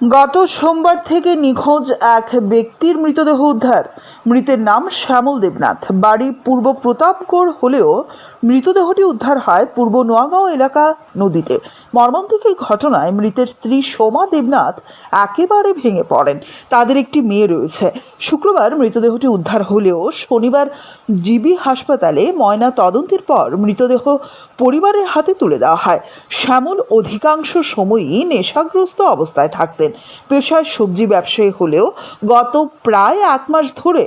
গত সোমবার থেকে নিখোঁজ এক ব্যক্তির মৃতদেহ উদ্ধার। মৃতের নাম শ্যামল দেবনাথ, বাড়ি পূর্ব প্রতাপগড় হলেও মৃতদেহটি উদ্ধার হয় পূর্ব নোয়াগাঁও এলাকা নদীতে। মর্মান্তিক এই ঘটনায় মৃতের স্ত্রী সোমা দেবনাথ একেবারে ভেঙে পড়েন। তাদের একটি মেয়ে রয়েছে। শুক্রবার মৃতদেহটি উদ্ধার হলেও শনিবার জিবি হাসপাতালে ময়না তদন্তের পর মৃতদেহ পরিবারের হাতে তুলে দেওয়া হয়। শ্যামল অধিকাংশ সময়ই নেশাগ্রস্ত অবস্থায় থাকতেন। পেশায় সবজি ব্যবসায়ী হলেও গত প্রায় 1 মাস ধরে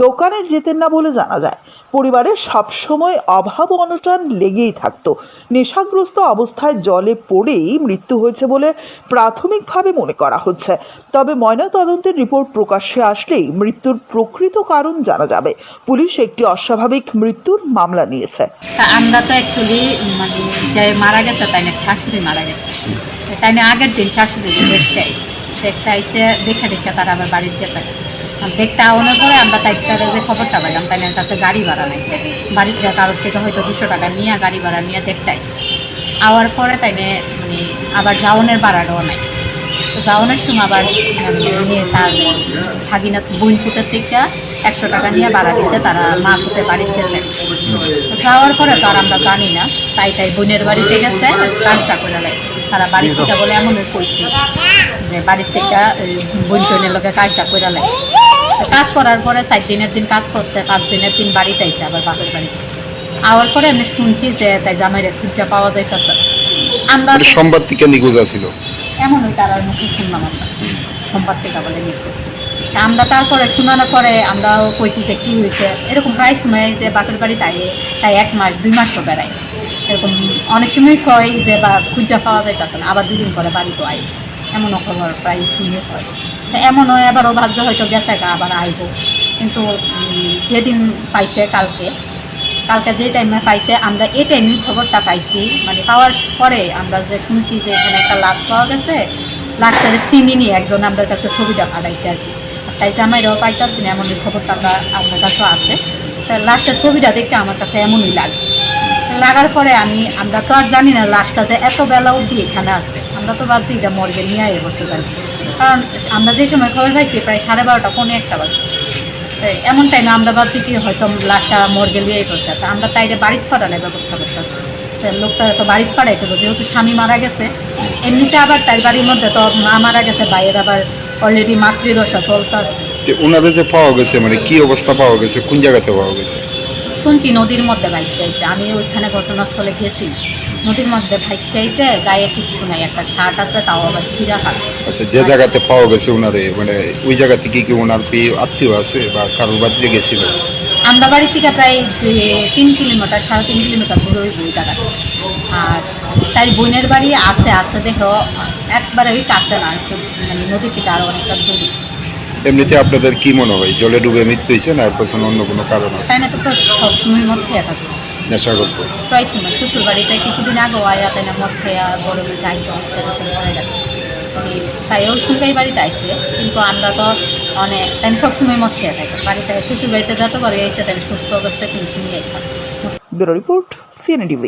দোকানে যেতেন না বলে জানা যায়। পরিবারে সবসময় অভাব অনটন লেগেই থাকতো। নেশাগ্রস্ত অবস্থায় জলে পড়েই মৃত্যু হয়েছে বলে প্রাথমিকভাবে মনে করা হচ্ছে। তবে ময়নাতদন্তের রিপোর্ট প্রকাশ্যে আসলেই মৃত্যুর প্রকৃত কারণ জানা যাবে। পুলিশ একটি অস্বাভাবিক মৃত্যুর মামলা নিয়েছে। আমরা তো অ্যাকচুয়ালি মানে যে মারা গেছে তাই না শাশুড়ি মারা গেছে, তাই না আগের দিন শাশুড়ি দেখতে আইসে দেখে তারা আবার বাড়িতে গেছে। দেখতে আওয়ানোর পরে আমরা তাইটারে যে খবরটা পাইলাম তাই না কাছে গাড়ি ভাড়া নাই, বাড়িতে কারোর থেকে হয়তো 200 টাকা নিয়ে গাড়ি ভাড়া নিয়ে দেখতে আইসে। আওয়ার পরে তাই না মানে আবার যাওনের ভাড়াটাও নাই। তো যাওনের সময় আবার তার ভাগিনা বোন ফুটের থেকে 100 টাকা নিয়ে ভাড়া দিচ্ছে, তারা মা ফুটে বাড়িতে গেছে। যাওয়ার পরে তো আর আমরা জানি না, তাই বোনের বাড়িতে গেছে কাজটা করে নেয়। তারা বাড়ি থেকে বলে এমন কইছে যে বাড়ির থেকে বোন টোনের লোকে কাজটা করে নেয়। কাজ করার পরে 4 দিনের দিন কাজ করছে, 5 দিনের দিন বাড়িতে আইছে আবার বাপের বাড়িতে। আওয়ার পরে আমি শুনছি যে তাই জামাইরে খুঁজা পাওয়া যাইতেছে। আমরা সোমবার থেকে নিখোঁজ ছিল, এমনই তার মুখে শুনলাম আমরা সোমবার থেকে বলে নিখোঁজ। আমরা তারপরে শোনানোর পরে আমরাও কইছি যে কী হয়েছে। এরকম প্রায় সময় যে বাপের বাড়ি তাই 1 মাস 2 মাসও বেড়ায়। এরকম অনেক সময় কয় যে বা খুঁজা পাওয়া যাইতেছে না, আবার 2 দিন পরে বাড়িতে আই, এমনও খবর প্রায় শুনে হয়। এমন হয় আবারও ভাবছে হয়তো গেছে আবার আইব। কিন্তু যেদিন পাইছে কালকে যে টাইমে পাইছে, আমরা এই টাইমে খবরটা পাইছি। মানে পাওয়ার পরে আমরা যে শুনছি যে এখানে একটা লাশ পাওয়া গেছে, লাশটারে চিনি নিয়ে একজন আমাদের কাছে ছবিটা পাঠাইছে আর কি। তাই জামাইরাও পাইতেছি না, এমনই খবরটা আপনার কাছেও আছে। লাশটার ছবিটা দেখতে আমার কাছে এমনই লাগে। লাগার পরে আমরা তো আর জানি না লাশটা যে এত বেলা অবধি এখানে আছে। আমরা তো ভাবছি এটা মর্গে নিয়ে বসে থাকবে, কারণ আমরা যে সময় খবর পাইছি প্রায় 12:30 পৌনে 1টা বাজে। এমন টাইমে আমরা ভাবছি কি হয়তো লাশটা মর্গে লিয়েই করতে। আমরা তাইরে বাড়িতে পাঠানোর ব্যবস্থা করতেছি। লোকটা তো বাড়িতে পাঠাইতে হবে, যেহেতু স্বামী মারা গেছে। এমনিতে আবার তাই বাড়ির মধ্যে তো মা মারা গেছে, বাইরের আবার অলরেডি মাতৃদশা চলতেছে। ওনাদের যে পাওয়া গেছে মানে কি অবস্থা পাওয়া গেছে, কোন জায়গাতে পাওয়া গেছে? শুনছি নদীর মধ্যে ভাইসে আইছে। আমি ওইখানে ঘটনাস্থলে গেছি। নদীর মধ্যে ভাইসে আইছে, গায়ে কিচ্ছু নাই, একটা শার্ট আছে, তাও আবার ছিঁড়া হাত। আচ্ছা, যে জায়গাতে পাওয়া গেছে ওনারে মানে ওই জায়গা থেকে কি ওনার আত্মীয় আছে বা কারোর বাড়িতে গেছিল? আমরা বাড়ি থেকে প্রায় 3 কিলোমিটার 3.5 কিলোমিটার দূরে ওই বই জায়গা। আর তাই বোনের বাড়ি আছে দেখো একবারে ওই কাছে না, মানে নদী থেকে আরো অনেকটা দূরে। এমনিতে আপনাদের কি মনে হয়, জলে ডুবে মৃত্যু হয়েছে না এর পেছনে অন্য কোনো কারণ আছে? তাই না, তো সবসময় মদ খেয়ে থাকে নেশাগ্রস্ত প্রায় সময়। শ্বশুর বাড়িতে কিছুদিন আগে আয়া তাই না মদ খেয়া গরমে যাইতো, পড়ে গেছে। তাই ওই সুলকাই বাড়িতে আইসে, কিন্তু আমরা তো অনেক তাই সবসময় মদ খেয়ে থাকি বাড়িতে। শ্বশুর বাড়িতে যত বড় আইসে তাই সুস্থ অবস্থায় কিন্তু নিয়ে আসতাম। Bureau report, CNN TV।